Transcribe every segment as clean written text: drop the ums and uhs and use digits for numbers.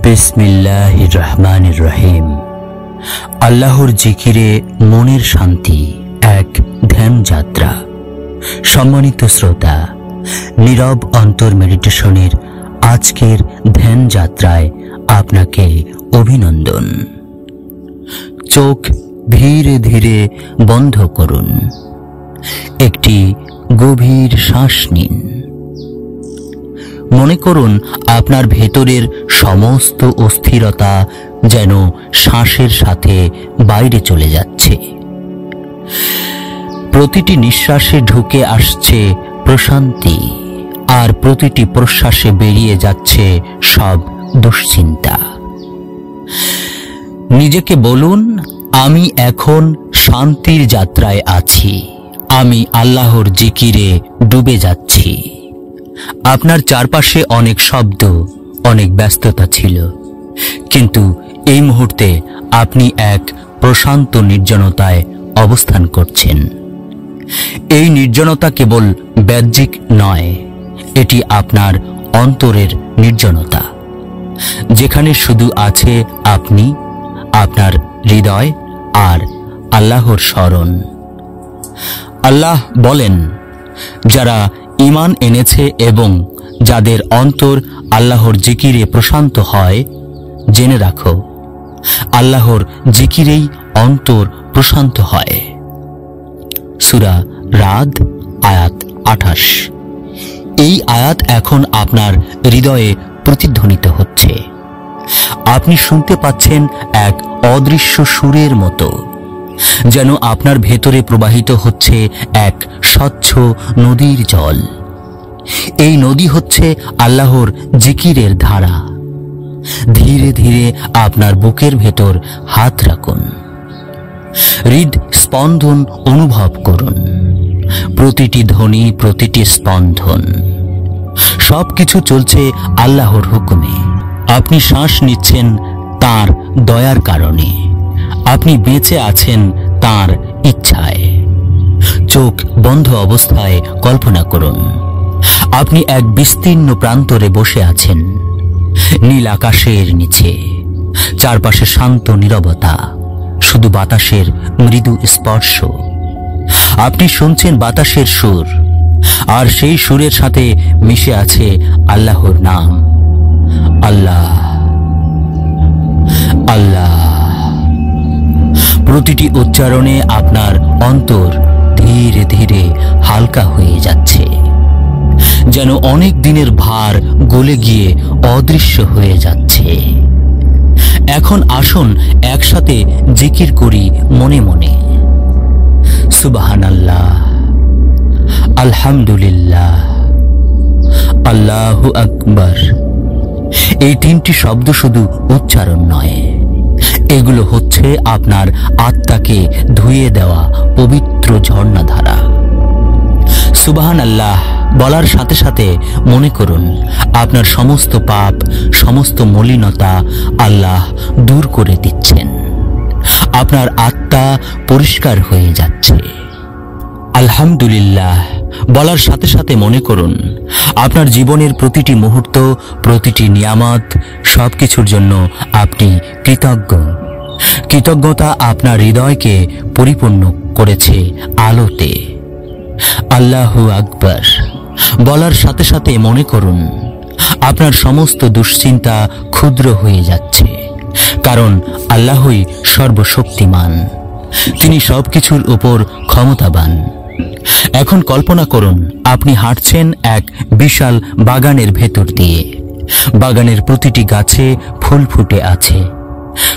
বিসমিল্লাহির রহমানির রহিম। আল্লাহর জিকিরে মনের শান্তি, এক ধ্যান যাত্রা। সম্মানিত শ্রোতা, নীরব অন্তর মেডিটেশনের আজকের ধ্যান যাত্রায় আপনাকে অভিনন্দন। চোখ ধীরে ধীরে বন্ধ করুন, একটি গভীর শ্বাস নিন। মনে করুন আপনার ভেতরের সমস্ত অস্থিরতা যেন শ্বাসের সাথে বাইরে চলে যাচ্ছে। প্রতিটি নিঃশ্বাসে ঢুকে আসছে প্রশান্তি, আর প্রতিটি প্রশ্বাসে বেরিয়ে যাচ্ছে সব দুশ্চিন্তা। নিজেকে বলুন, আমি এখন শান্তির যাত্রায় আছি, আমি আল্লাহর জিকিরে ডুবে যাচ্ছি। আপনার চারপাশে অনেক শব্দ, অনেক ব্যস্ততা ছিল, কিন্তু এই মুহূর্তে আপনি এক প্রশান্ত নির্জনতায় অবস্থান করছেন। এই নির্জনতা কেবল বাহ্যিক নয়, এটি আপনার অন্তরের নির্জনতা, যেখানে শুধু আছে আপনি, আপনার হৃদয় আর আল্লাহর স্মরণ। আল্লাহ বলেন, যারা ঈমান এনেছে এবং যাদের অন্তর আল্লাহর জিকিরে প্রশান্ত হয়, জেনে রাখো, আল্লাহর জিকিরেই অন্তর প্রশান্ত হয়। সূরা রাদ আয়াত 28। এই আয়াত এখন আপনার হৃদয়ে প্রতিধ্বনিত হচ্ছে। আপনি শুনতে পাচ্ছেন এক অদৃশ্য সুরের মতো, যেন আপনার ভেতরে প্রবাহিত হচ্ছে এক স্বচ্ছ নদীর জল। এই নদী হচ্ছে আল্লাহর জিকিরের ধারা। ধীরে ধীরে আপনার বুকের ভেতর হাত রাখুন, হৃদ স্পন্দন অনুভব করুন। প্রতিটি ধ্বনি, প্রতিটি স্পন্দন, সবকিছু চলছে আল্লাহর হুকুমে। আপনি শ্বাস নিচ্ছেন তার দয়ার কারণে, আপনি বেঁচে আছেন তার ইচ্ছায়। চোখ বন্ধ অবস্থায় কল্পনা করুন, আপনি এক বিস্তীর্ণ প্রান্তরে বসে আছেন, নীল আকাশের নিচে। চারপাশে শান্ত নীরবতা, শুধু বাতাসের মৃদু স্পর্শ। আপনি শুনছেন বাতাসের সুর, আর সেই সুরের সাথে মিশে আছে আল্লাহর নাম, আল্লাহ আল্লাহ। প্রতিটি উচ্চারণে আপনার অন্তর ধীরে ধীরে হালকা হয়ে যাচ্ছে, যেন অনেক দিনের ভার গলে গিয়ে অদৃশ্য হয়ে যাচ্ছে। এখন আসুন একসাথে জিকির করি মনে মনে। সুবহানাল্লাহ, আলহামদুলিল্লাহ, আল্লাহু আকবার। এই তিনটি শব্দ শুধু উচ্চারণ নয়, এগুলো হচ্ছে আপনার আত্মাকে ধুয়ে দেওয়া পবিত্র ঝর্ণাধারা। সুবহানাল্লাহ বলার সাথে সাথে মনে করুন, আপনার সমস্ত পাপ, সমস্ত মলিনতা আল্লাহ দূর করে দিচ্ছেন। আপনার আত্মা পরিষ্কার হয়ে যাচ্ছে। আলহামদুলিল্লাহ বলার সাথে সাথে মনে করুন, আপনার জীবনের প্রতিটি মুহূর্ত, প্রতিটি নিয়ামত, সবকিছুর জন্য আপনি কৃতজ্ঞ। কৃতজ্ঞতা আপনার হৃদয়কে পরিপূর্ণ করেছে আলোতে। আল্লাহু আকবার বলার সাথে সাথে মনে করুন, আপনার সমস্ত দুশ্চিন্তা ক্ষুদ্র হয়ে যাচ্ছে, কারণ আল্লাহই সর্বশক্তিমান, তিনি সবকিছুর উপর ক্ষমতাবান। এখন কল্পনা করুন, আপনি হাঁটছেন এক বিশাল বাগানের ভেতর দিয়ে। বাগানের প্রতিটি গাছে ফুল ফুটে আছে,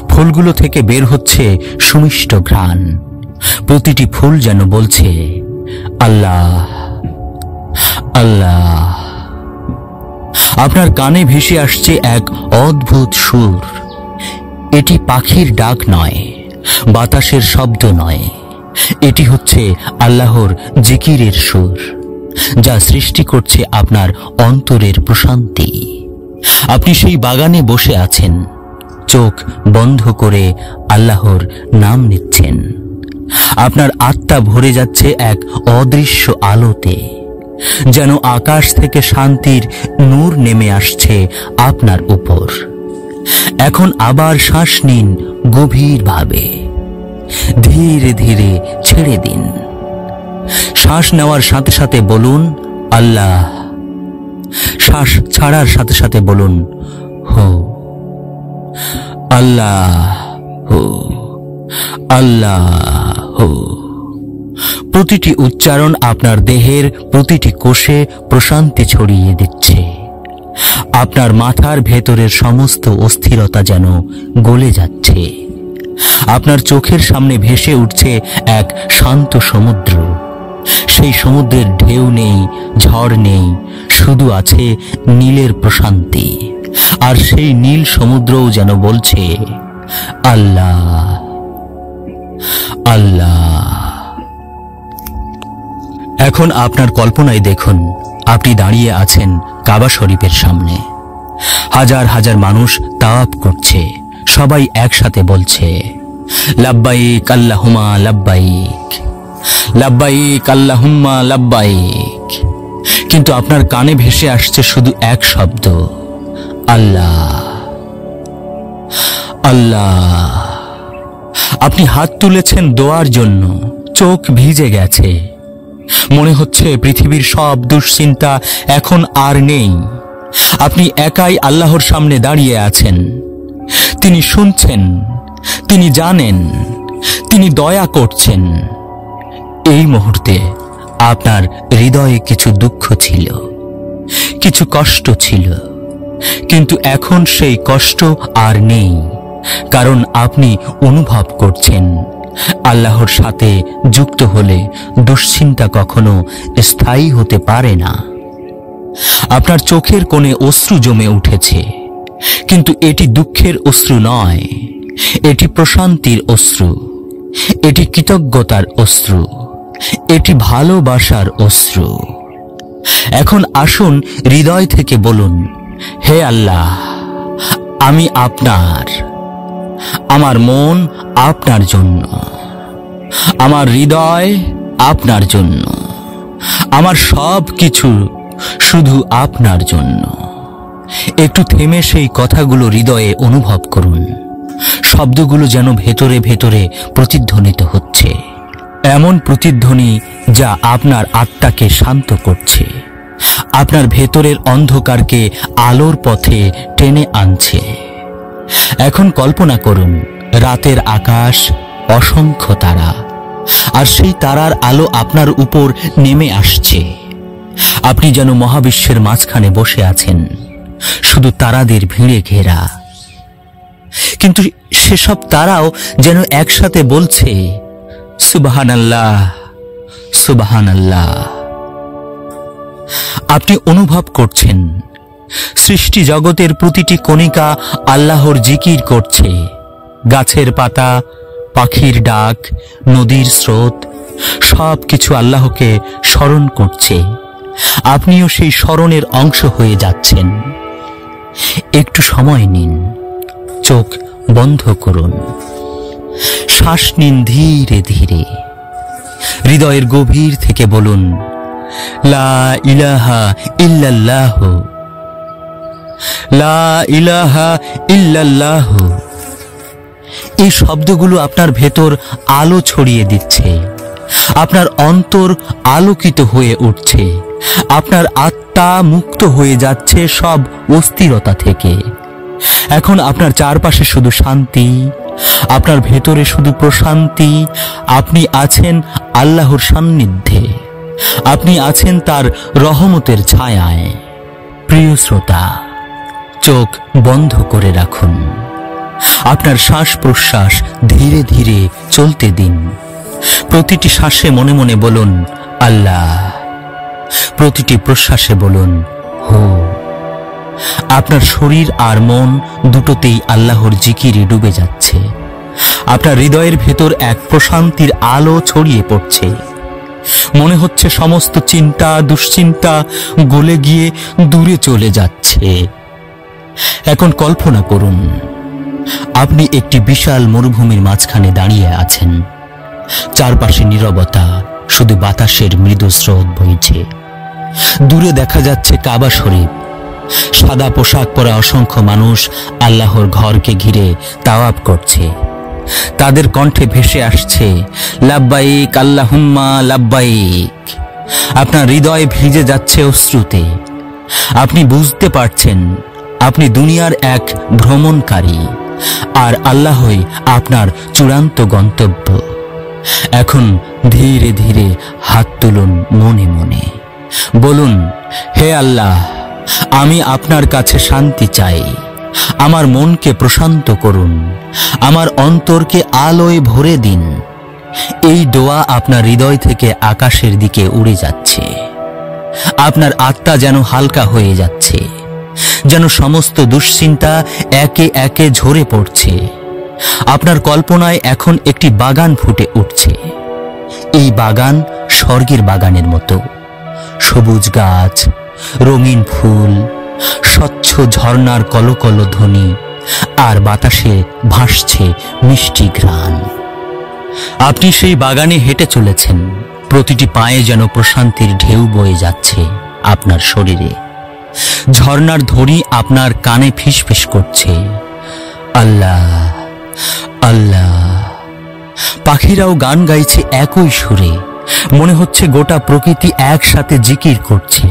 ফুলগুলো থেকে বের হচ্ছে সুমিষ্ট ঘ্রাণ। প্রতিটি ফুল যেন বলছে, আল্লাহ আল্লাহ। আপনার কানে ভেসে আসছে এক অদ্ভুত সুর। এটি পাখির ডাক নয়, বাতাসের শব্দ নয়, এটি হচ্ছে আল্লাহর জিকিরের সুর, যা সৃষ্টি করছে আপনার অন্তরের প্রশান্তি। আপনি সেই বাগানে বসে আছেন, চোখ বন্ধ করে আল্লাহর নাম নিচ্ছেন। আপনার আত্মা ভরে যাচ্ছে এক অদৃশ্য আলোতে, যেন আকাশ থেকে শান্তির নূর নেমে আসছে আপনার উপর। এখন আবার শ্বাস নিন গভীরভাবে, ধীরে ধীরে ছেড়ে দিন। শ্বাস নেওয়ার সাথে সাথে বলুন আল্লাহ, শ্বাস ছাড়ার সাথে সাথে বলুন হো, আল্লাহ হো, আল্লাহ হো। প্রতিটি উচ্চারণ আপনার দেহের প্রতিটি কোষে প্রশান্তি ছড়িয়ে দিচ্ছে। আপনার মাথার ভেতরের সমস্ত অস্থিরতা যেন গলে যাচ্ছে। আপনার চোখের সামনে ভেসে উঠছে এক শান্ত সমুদ্র। সেই সমুদ্রের ঢেউ নেই, ঝড় নেই, শুধু আছে নীলের প্রশান্তি। আর সেই নীল সমুদ্রও যেন বলছে আল্লাহ, আল্লাহ। এখন আপনার কল্পনায় দেখুন আপনি দাঁড়িয়ে আছেন কাবা শরীফের সামনে। হাজার হাজার মানুষ তাওয়াফ করছে। সবাই একসাথে বলছে লাব্বাইক আল্লাহুম্মা লাব্বাইক, লাব্বাইক আল্লাহুম্মা লাব্বাইক। কিন্তু আপনার কানে ভেসে আসছে শুধু এক শব্দ, আল্লাহ, আল্লাহ। আপনি হাত তুলেছেন দোয়ার জন্য, চোখ ভিজে গেছে। মনে হচ্ছে পৃথিবীর সব দুশ্চিন্তা এখন আর নেই। আপনি একাই আল্লাহর সামনে দাঁড়িয়ে আছেন। তিনি শুনছেন, তিনি জানেন, তিনি দয়া করছেন। এই মুহূর্তে আপনার হৃদয়ে কিছু দুঃখ ছিল, কিছু কষ্ট ছিল, কিন্তু এখন সেই কষ্ট আর নেই, কারণ আপনি অনুভব করছেন আল্লাহর সাথে যুক্ত হলে দুশ্চিন্তা কখনো স্থায়ী হতে পারে না। আপনার চোখের কোণে অশ্রু জমে উঠেছে, কিন্তু এটি দুঃখের অশ্রু নয়, এটি প্রশান্তির অশ্রু, এটি কৃতজ্ঞতার অশ্রু, এটি ভালোবাসার অশ্রু। এখন আসুন হৃদয় থেকে বলুন, হে আল্লাহ, আমি আপনার, আমার মন আপনার জন্য, আমার হৃদয় আপনার জন্য, আমার সব কিছু শুধু আপনার জন্য। একটু থেমে সেই কথাগুলো হৃদয়ে অনুভব করুন। শব্দগুলো যেন ভেতরে ভেতরে প্রতিধ্বনিত হচ্ছে, এমন প্রতিধ্বনি যা আপনার আত্মাকে শান্ত করছে, আপনার ভেতরের অন্ধকারকে আলোর পথে টেনে আনছে। এখন কল্পনা করুন রাতের আকাশ, অসংখ্য তারা, আর সেই তারার আলো আপনার উপর নেমে আসছে। আপনি যেন মহাবিশ্বের মাঝখানে বসে আছেন, শুধু তারাদের ভিড়ে ঘেরা। কিন্তু সেসব তারাও যেন একসাথে বলছে সুবহানাল্লাহ, সুবহানাল্লাহ। আপনি অনুভব করছেন সৃষ্টি জগতের প্রতিটি কণিকা আল্লাহর জিকির করছে। গাছের পাতা, পাখির ডাক, নদীর স্রোত, সব কিছু আল্লাহকে স্মরণ করছে। আপনিও সেই স্মরণের অংশ হয়ে যাচ্ছেন। একটু সময় নিন, চোখ বন্ধ করুন, শ্বাস নিন ধীরে ধীরে। হৃদয়ের গভীর থেকে বলুন লা ইলাহা ইল্লাল্লাহ, লা ইলাহা ইল্লাল্লাহ। এই শব্দগুলো আপনার ভেতর আলো ছড়িয়ে দিচ্ছে। আপনার অন্তর আলোকিত হয়ে উঠছে। আপনার আত্মা মুক্ত হয়ে যাচ্ছে সব অস্থিরতা থেকে। এখন আপনার চারপাশে শুধু শান্তি, আপনার ভেতরে শুধু প্রশান্তি। আপনি আছেন আল্লাহর সান্নিধ্যে, আপনি আছেন তার রহমতের ছায়ায়। প্রিয় শ্রোতা, চোখ বন্ধ করে রাখুন। আপনার শ্বাস প্রশ্বাস ধীরে ধীরে চলতে দিন। প্রতিটি শ্বাসে মনে মনে বলুন আল্লাহ, প্রতিটি প্রশ্বাসে বলুন হো। আপনার শরীর আর মন দুটোতেই আল্লাহর জিকিরে ডুবে যাচ্ছে। আপনার হৃদয়ের ভেতর এক প্রশান্তির আলো ছড়িয়ে পড়ছে। মনে হচ্ছে সমস্ত চিন্তা, দুশ্চিন্তা গলে গিয়ে দূরে চলে যাচ্ছে। এখন কল্পনা করুন আপনি একটি বিশাল মরুভূমির মাঝখানে দাঁড়িয়ে আছেন। চারপাশে নীরবতা, শুধু বাতাসের মৃদু স্রোত বইছে। দূরে দেখা যাচ্ছে কাবা শরীফ, সাদা পোশাক পরা অসংখ্য মানুষ আল্লাহর ঘরকে ঘিরে তাওয়াফ করছে। তাদের কণ্ঠে ভেসে আসছে লাব্বাইক আল্লাহুম্মা লাব্বাইক। আপনার হৃদয় ভিজে যাচ্ছে অশ্রুতে। আপনি বুঝতে পারছেন আপনি দুনিয়ার এক ভ্রমণকারী, আর আল্লাহই আপনার চূড়ান্ত গন্তব্য। এখন ধীরে ধীরে হাত তুলুন মনে মনে, বলুন, হে আল্লাহ, আমি আপনার কাছে শান্তি চাই। আমার মনকে প্রশান্ত করুন, আমার অন্তরকে আলোয় ভরে দিন। এই দোয়া আপনার হৃদয় থেকে আকাশের দিকে উড়ে যাচ্ছে। আপনার আত্মা যেন হালকা হয়ে যাচ্ছে, যেন সমস্ত দুশ্চিন্তা একে একে ঝরে পড়ছে। আপনার কল্পনায় এখন একটি বাগান ফুটে উঠছে। এই বাগান স্বর্গের বাগানের মতো। সবুজ গাছ, রঙিন ফুল, স্বচ্ছ ঝর্ণার কলকল ধ্বনি, আর বাতাসে ভাসছে মিষ্টি ঘ্রাণ। আপনি সেই বাগানে হেঁটে চলেছেন। প্রতিটি পায়ে যেন প্রশান্তির ঢেউ বয়ে যাচ্ছে আপনার শরীরে। ঝর্ণার ধ্বনি আপনার কানে ফিসফিস করছে, আল্লাহ আল্লাহ। পাখিরাও গান গাইছে একই সুরে। মনে হচ্ছে গোটা প্রকৃতি একসাথে জিকির করছে,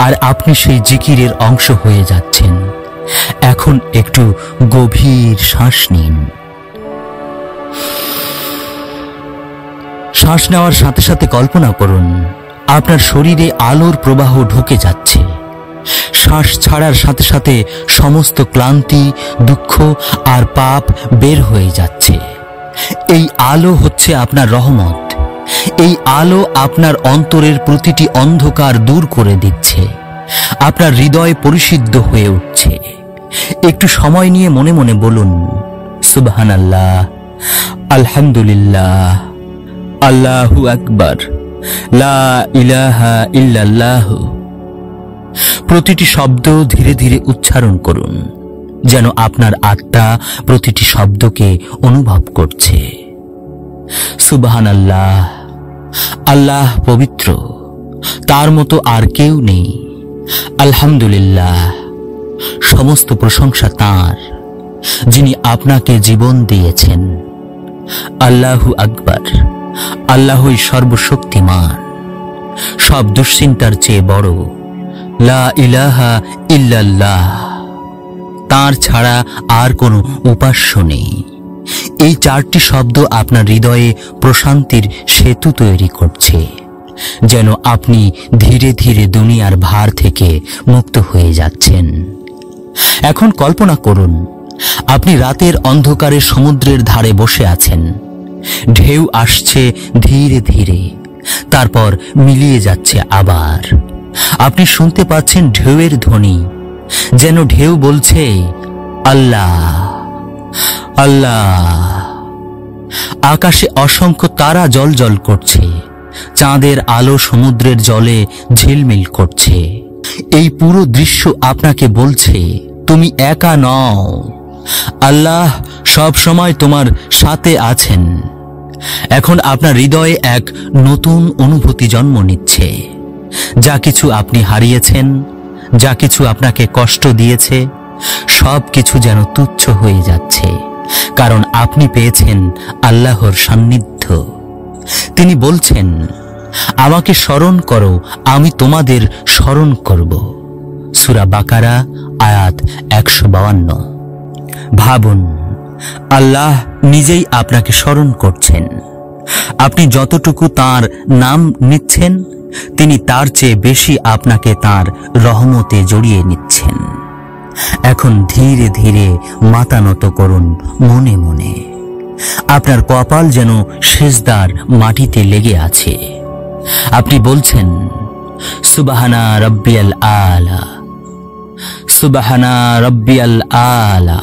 আর আপনি সেই জিকিরের অংশ হয়ে যাচ্ছেন। এখন একটু গভীর শ্বাস নিন। শ্বাস নেওয়ার সাথে সাথে কল্পনা করুন আপনার শরীরে আলোর প্রবাহ ঢুকে যাচ্ছে। শ্বাস ছাড়ার সাথে সাথে সমস্ত ক্লান্তি, দুঃখ আর পাপ বের হয়ে যাচ্ছে। এই আলো হচ্ছে আপনার রহমত। এই আলো আপনার অন্তরের প্রতিটি অন্ধকার দূর করে দিচ্ছে। আপনার হৃদয় পরিশুদ্ধ হয়ে উঠছে। একটু সময় নিয়ে মনে মনে বলুন, সুবহানাল্লাহ, আলহামদুলিল্লাহ, আল্লাহু আকবার, লা ইলাহা ইল্লাল্লাহ। প্রতিটি শব্দ ধীরে ধীরে উচ্চারণ করুন, যেন আপনার আত্মা প্রতিটি শব্দকে অনুভব করছে। সুবহানাল্লাহ, আল্লাহ পবিত্র, তার মতো আর কেউ নেই। আলহামদুলিল্লাহ, সমস্ত প্রশংসা তাঁর, যিনি আপনাকে জীবন দিয়েছেন। আল্লাহু আকবার, আল্লাহই সর্বশক্তিমান, সব দুশ্চিন্তার চেয়ে বড়। লা ইলাহা ইল্লাল্লাহ, তাঁর ছাড়া আর কোনো উপাস্য নেই। এই চারটি শব্দ আপনার হৃদয়ে প্রশান্তির সেতু তৈরি করছে, যেন আপনি ধীরে ধীরে দুনিয়ার ভার থেকে মুক্ত হয়ে যাচ্ছেন। এখন কল্পনা করুন আপনি রাতের অন্ধকারে সমুদ্রের ধারে বসে আছেন। ঢেউ আসছে ধীরে ধীরে, তারপর মিলিয়ে যাচ্ছে আবার। আপনি শুনতে পাচ্ছেন ঢেউয়ের ধ্বনি, যেন ঢেউ বলছে আল্লাহ আল্লাহ। আকাশে অসংখ্য তারা জ্বলজ্বল করছে। চাঁদের আলো সমুদ্রের জলে ঝিলমিল করছে। এই পুরো দৃশ্য আপনাকে বলছে তুমি একা নও, আল্লাহ সব সময় তোমার সাথে আছেন। এখন আপনার হৃদয়ে এক নতুন অনুভূতি জন্ম নিচ্ছে। যা কিছু আপনি হারিয়েছেন, যা কিছু আপনাকে কষ্ট দিয়েছে, সব কিছু যেন তুচ্ছ হয়ে যাচ্ছে, কারণ আপনি পেয়েছেন আল্লাহর সান্নিধ্য। তিনি বলছেন, আমাকে স্মরণ করো, আমি তোমাদের স্মরণ করব। সূরা বাকারা আয়াত 152। ভাবুন, আল্লাহ নিজেই আপনাকে স্মরণ করছেন। আপনি যতটুকু তাঁর নাম নিচ্ছেন, তিনি তার চেয়ে বেশি আপনাকে তাঁর রহমতে জড়িয়ে নিচ্ছেন। এখন ধীরে ধীরে মাথা নত করুন মনে মনে। আপনার কপাল যেন সিজদার মাটিতে লেগে আছে। আপনি বলছেন, সুবহানা রাব্বিয়াল আলা, সুবহানা রাব্বিয়াল আলা,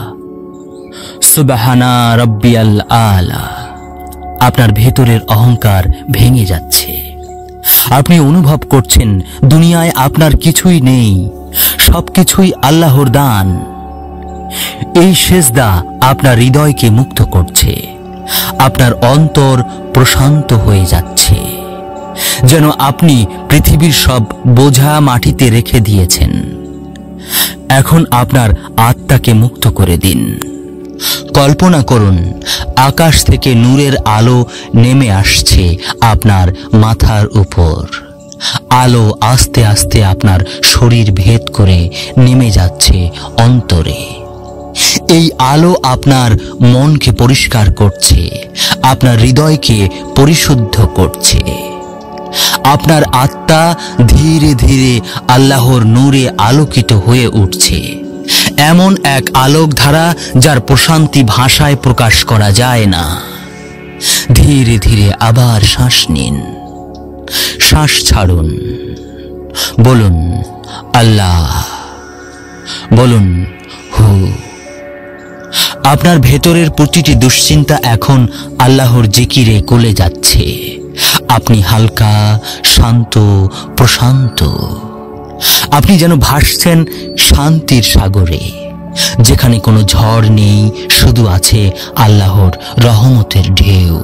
সুবহানা রাব্বিয়াল আলা। আপনার ভেতরের অহংকার ভেঙে যাচ্ছে। আপনি অনুভব করছেন দুনিয়ায় আপনার কিছুই নেই, সবকিছুই আল্লাহর দান। এই সিজদা আপনার হৃদয়কে মুক্ত করছে। আপনার অন্তর প্রশান্ত হয়ে যাচ্ছে, যেন আপনি পৃথিবীর সব বোঝা মাটিতে রেখে দিয়েছেন। এখন আপনার আত্মাকে মুক্ত করে দিন। কল্পনা করুন আকাশ থেকে নূরের আলো নেমে আসছে আপনার মাথার উপর। আলো আস্তে আস্তে আপনার শরীর ভেদ করে নেমে যাচ্ছে অন্তরে। এই আলো আপনার মনকে পরিষ্কার করছে, আপনার হৃদয়কে পরিশুদ্ধ করছে। আপনার আত্মা ধীরে ধীরে আল্লাহর নূরে আলোকিত হয়ে উঠছে। এমন এক আলোকধারা যার প্রশান্তি ভাষায় প্রকাশ করা যায় না। ধীরে ধীরে আবার শ্বাস নিন, শ্বাস ছাড়ুন, বলুন আল্লাহ, বলুন হু। আপনার ভেতরের প্রতিটি দুশ্চিন্তা এখন আল্লাহর জিকিরে গলে যাচ্ছে। আপনি হালকা, শান্ত, প্রশান্ত। আপনি যেন ভাসছেন শান্তির সাগরে, যেখানে কোনো ঝড় নেই, শুধু আছে আল্লাহর রহমতের ঢেউ।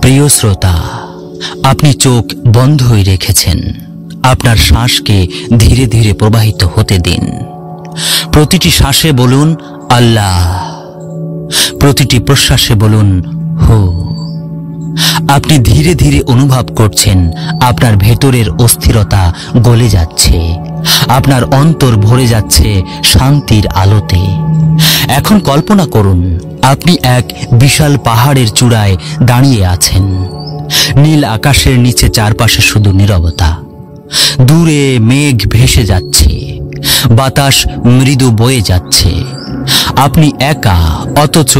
প্রিয় শ্রোতা, আপনি চোখ বন্ধই রেখেছেন। আপনার শ্বাসকে ধীরে ধীরে প্রবাহিত হতে দিন। প্রতিটি শ্বাসে বলুন আল্লাহ, প্রতিটি প্রশ্বাসে বলুন হু। আপনি ধীরে ধীরে অনুভব করছেন আপনার ভেতরের অস্থিরতা গলে যাচ্ছে, আপনার অন্তর ভরে যাচ্ছে শান্তির আলোতে। এখন কল্পনা করুন আপনি এক বিশাল পাহাড়ের চূড়ায় দাঁড়িয়ে আছেন। নীল আকাশের নিচে চারপাশে শুধু নীরবতা। দূরে মেঘ ভেসে যাচ্ছে, বাতাস মৃদু বয়ে যাচ্ছে। আপনি একা, অথচ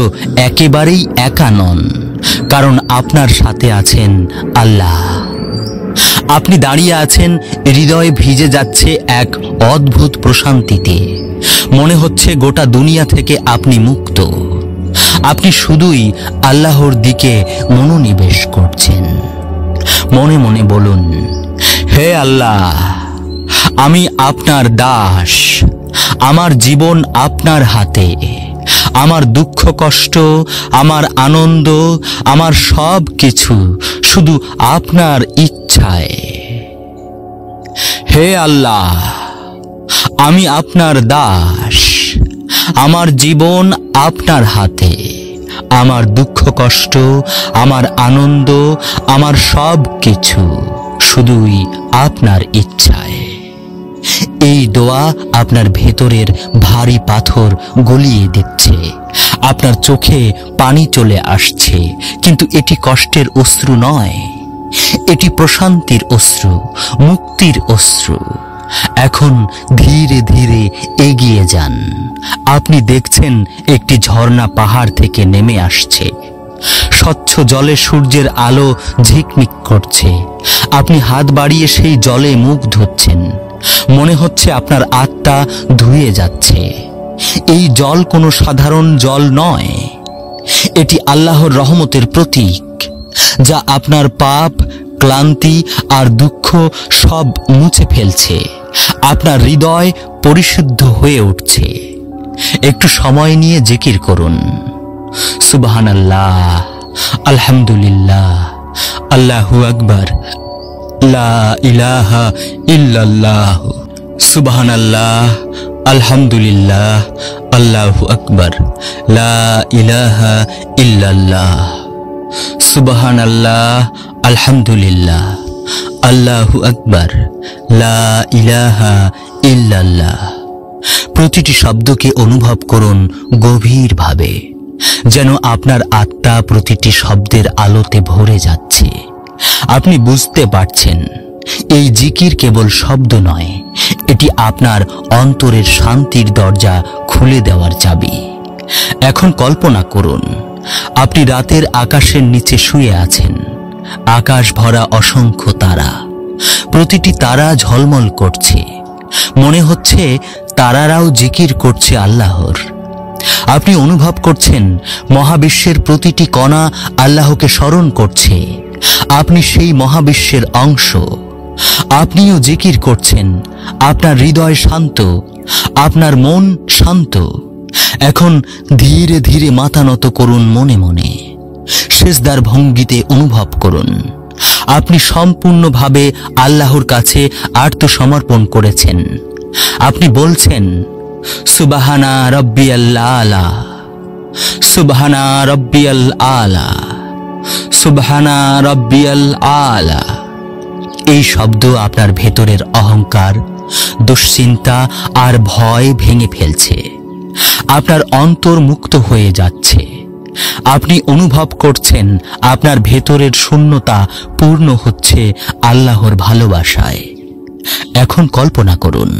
একেবারেই একা নন, কারণ আপনার সাথে আছেন আল্লাহ। আপনি দাঁড়িয়ে আছেন, হৃদয় ভিজে যাচ্ছে এক অদ্ভুত প্রশান্তিতে। মনে হচ্ছে গোটা দুনিয়া থেকে আপনি মুক্ত। আপনি শুধুই আল্লাহর দিকে মনোনিবেশ করছেন। মনে মনে বলুন, হে আল্লাহ, আমি আপনার দাস। আমার জীবন আপনার হাতে। আমার দুঃখ কষ্ট, আমার আনন্দ, আমার সব কিছু শুধু আপনার ইচ্ছায়। হে আল্লাহ, আমি আপনার দাস। আমার জীবন আপনার হাতে। আমার দুঃখ কষ্ট, আমার আনন্দ, আমার সব কিছু শুধুই আপনার ইচ্ছায়। এই দোয়া আপনার ভেতরের ভারী পাথর গলিয়ে দিচ্ছে। আপনার চোখে পানি চলে আসছে, কিন্তু এটি কষ্টের অশ্রু নয়, এটি প্রশান্তির অশ্রু, মুক্তির অশ্রু। এখন ধীরে ধীরে এগিয়ে যান। আপনি দেখছেন একটি ঝর্ণা পাহাড় থেকে নেমে আসছে। স্বচ্ছ জলে সূর্যের আলো ঝিকমিক করছে। আপনি হাত বাড়িয়ে সেই জলে মুখ ধুচ্ছেন। মনে হচ্ছে আপনার আত্মা ধুয়ে যাচ্ছে। এই জল কোনো সাধারণ জল নয়, এটি আল্লাহর রহমতের প্রতীক, যা আপনার পাপ, ক্লান্তি আর দুঃখ সব মুছে ফেলছে। আপনার হৃদয় পরিশুদ্ধ হয়ে উঠছে। একটু সময় নিয়ে জিকির করুন, সুবহানাল্লাহ, আলহামদুলিল্লাহ, আল্লাহু আকবার, লা ইলাহা ইল্লাল্লাহ, সুবহানাল্লাহ, আলহামদুলিল্লাহ, আল্লাহু আকবার, লা ইলাহা ইল্লাল্লাহ, সুবহানাল্লাহ, আলহামদুলিল্লাহ, আল্লাহু আকবার, লা ইলাহা ইল্লাল্লাহ। প্রতিটি শব্দকে অনুভব করুন গভীরভাবে, যেন আপনার আত্মা প্রতিটি শব্দের আলোতে ভরে যাচ্ছে। আপনি বুঝতে পারছেন এই জিকির কেবল শব্দ নয়, এটি আপনার অন্তরের শান্তির দরজা খুলে দেওয়ার চাবি। এখন কল্পনা করুন আপনি রাতের আকাশের নিচে শুয়ে আছেন। আকাশ ভরা অসংখ্য তারা, প্রতিটি তারা ঝলমল করছে। মনে হচ্ছে তারারাও জিকির করছে আল্লাহর। আপনি অনুভব করছেন মহাবিশ্বের প্রতিটি কণা আল্লাহকে স্মরণ করছে। আপনি সেই মহাবিশ্বের অংশ। আপনিও জিকির করছেন। আপনার হৃদয় শান্ত, আপনার মন শান্ত। এখন ধীরে ধীরে মাথা নত করুন মনে মনে। সেজদার ভঙ্গিতে অনুভব করুন আপনি সম্পূর্ণভাবে আল্লাহর কাছে আত্মসমর্পণ করেছেন। আপনি বলছেন সুবহানা রাব্বিয়াল আলা, সুবহানা রাব্বিয়াল আলা, সুবহানা রাব্বিয়াল আলা। এই শব্দ আপনার ভেতরের অহংকার, দুশ্চিন্তা আর ভয় ভেঙে ফেলছে। আপনার অন্তর মুক্ত হয়ে যাচ্ছে। আপনি অনুভব করছেন আপনার ভেতরের শূন্যতা পূর্ণ হচ্ছে আল্লাহর ভালোবাসায়। এখন কল্পনা করুন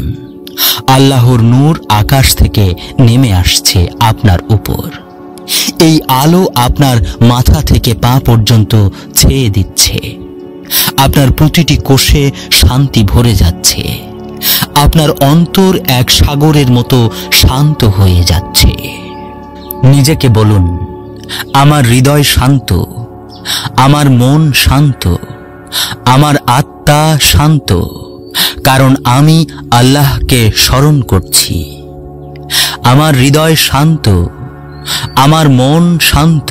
আল্লাহর নূর আকাশ থেকে নেমে আসছে আপনার উপর। এই আলো আপনার মাথা থেকে পা পর্যন্ত ছেয়ে দিচ্ছে। আপনার প্রতিটি কোষে শান্তি ভরে যাচ্ছে। আপনার অন্তর এক সাগরের মতো শান্ত হয়ে যাচ্ছে। নিজেকে বলুন, আমার হৃদয় শান্ত, আমার মন শান্ত, আমার আত্মা শান্ত, কারণ আমি আল্লাহকে স্মরণ করছি। আমার হৃদয় শান্ত, আমার মন শান্ত,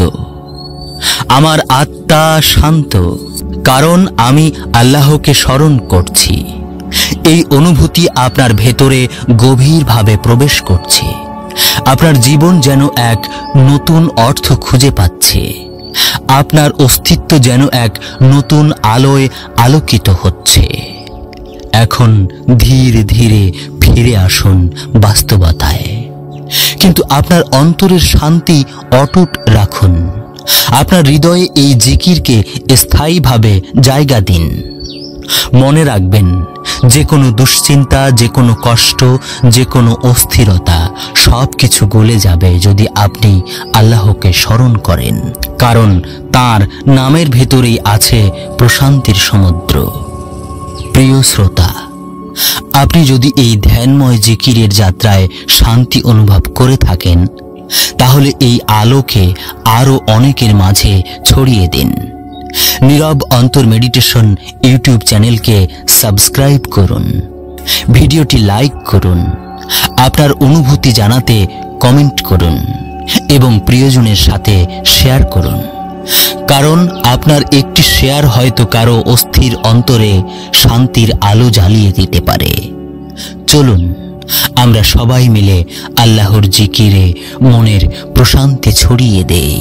আমার আত্মা শান্ত, কারণ আমি আল্লাহকে স্মরণ করছি। এই অনুভূতি আপনার ভেতরে গভীরভাবে প্রবেশ করছে। আপনার জীবন যেন এক নতুন অর্থ খুঁজে পাচ্ছে। আপনার অস্তিত্ব যেন এক নতুন আলোয় আলোকিত হচ্ছে। এখন ধীরে ধীরে ফিরে আসুন বাস্তবতায়, কিন্তু আপনার অন্তরের শান্তি অটুট রাখুন। আপনার হৃদয়ে এই জিকিরকে স্থায়ীভাবে জায়গা দিন। মনে রাখবেন, যে কোনো দুশ্চিন্তা, যে কোনো কষ্ট, যে কোনো অস্থিরতা সবকিছু গলে যাবে যদি আপনি আল্লাহকে স্মরণ করেন, কারণ তার নামের ভেতরেই আছে প্রশান্তির সমুদ্র। প্রিয় শ্রোতা, আপনি যদি এই ধ্যানময় জিকিরের যাত্রায় শান্তি অনুভব করে থাকেন, তাহলে এই আলোকে আরো অনেকের মাঝে ছড়িয়ে দিন। নীরব অন্তর মেডিটেশন ইউটিউব চ্যানেলকে সাবস্ক্রাইব করুন, ভিডিওটি লাইক করুন, আপনার অনুভূতি জানাতে কমেন্ট করুন এবং প্রিয়জনের সাথে শেয়ার করুন, কারণ আপনার একটি শেয়ার হয়তো কারো অস্থির অন্তরে শান্তির আলো জ্বালিয়ে দিতে পারে। চলুন আমরা সবাই মিলে আল্লাহর জিকিরে মনের প্রশান্তি ছড়িয়ে দেই।